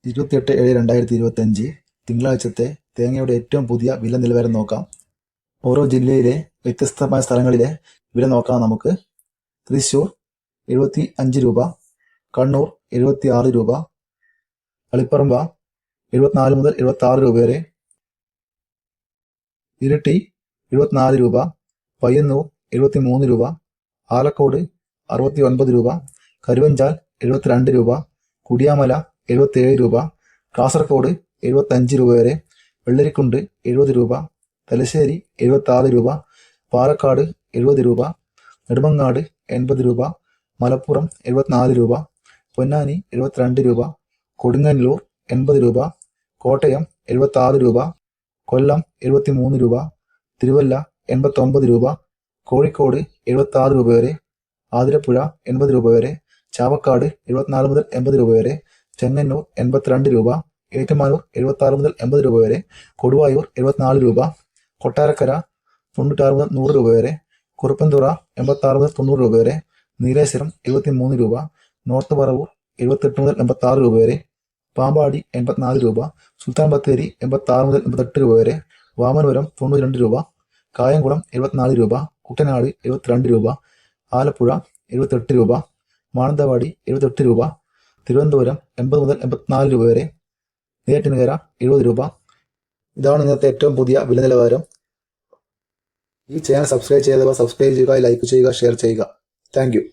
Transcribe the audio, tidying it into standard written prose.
28/7/2025 തിങ്കളാഴ്ചത്തെ തേങ്ങയുടെ ഏറ്റവും പുതിയ വില നിലവാരം നോക്കാം. ഓരോ ജില്ലയിലെ വ്യത്യസ്തമായ സ്ഥലങ്ങളിലെ വില നോക്കാം നമുക്ക്. തൃശ്ശൂർ 75 രൂപ, കണ്ണൂർ 76 രൂപ, തളിപ്പറമ്പ 74 മുതൽ 76 രൂപ വരെ, ഇരിട്ടി 74 രൂപ, പയ്യന്നൂർ 73 രൂപ, ആലക്കോട് 69 രൂപ, കരുവഞ്ചാൽ 72 രൂപ, കുടിയാമല 77 രൂപ, കാസർഗോഡ് 75 രൂപ വരെ, വെള്ളരിക്കുണ്ട് 70 രൂപ, തലശ്ശേരി 76 രൂപ, പാലക്കാട് 70 രൂപ, നെടുമങ്ങാട് 80 രൂപ, മലപ്പുറം 74 രൂപ, പൊന്നാനി 72 രൂപ, കൊടുങ്ങല്ലൂർ 80 രൂപ, കോട്ടയം 76 രൂപ, കൊല്ലം 73 രൂപ, തിരുവല്ല 89 രൂപ, കോഴിക്കോട് 76 രൂപ വരെ, ആതിരപ്പുഴ 80 രൂപ വരെ, ചാവക്കാട് 74 മുതൽ 80 രൂപ വരെ, ചെങ്ങന്നൂർ 82 രൂപ, ഏറ്റുമാനൂർ 76 മുതൽ 80 രൂപ വരെ, കൊടുവായൂർ 74 രൂപ, കൊട്ടാരക്കര 96 മുതൽ 100 രൂപ വരെ, കുറുപ്പന്തുറ 86 മുതൽ 90 രൂപ വരെ, നീലേശ്വരം 73 രൂപ, നോർത്ത് പറവൂർ 78 മുതൽ 86 രൂപ വരെ, പാമ്പാടി 84 രൂപ, സുൽത്താൻ ബത്തേരി 86 മുതൽ 88 രൂപ വരെ, വാമനപുരം 92 രൂപ, കായംകുളം 74 രൂപ, കുട്ടനാട് 72 രൂപ, ആലപ്പുഴ 78 രൂപ, മാനന്തവാടി 78 രൂപ, തിരുവനന്തപുരം 80 മുതൽ 84 രൂപ വരെ, നെയ്യാറ്റിൻകര 70 രൂപ. ഇതാണ് ഇന്നത്തെ ഏറ്റവും പുതിയ വില നിലവാരം. ഈ ചാനൽ സബ്സ്ക്രൈബ് ചെയ്തവർ സബ്സ്ക്രൈബ് ചെയ്യുക, ലൈക്ക് ചെയ്യുക, ഷെയർ ചെയ്യുക. Thank you.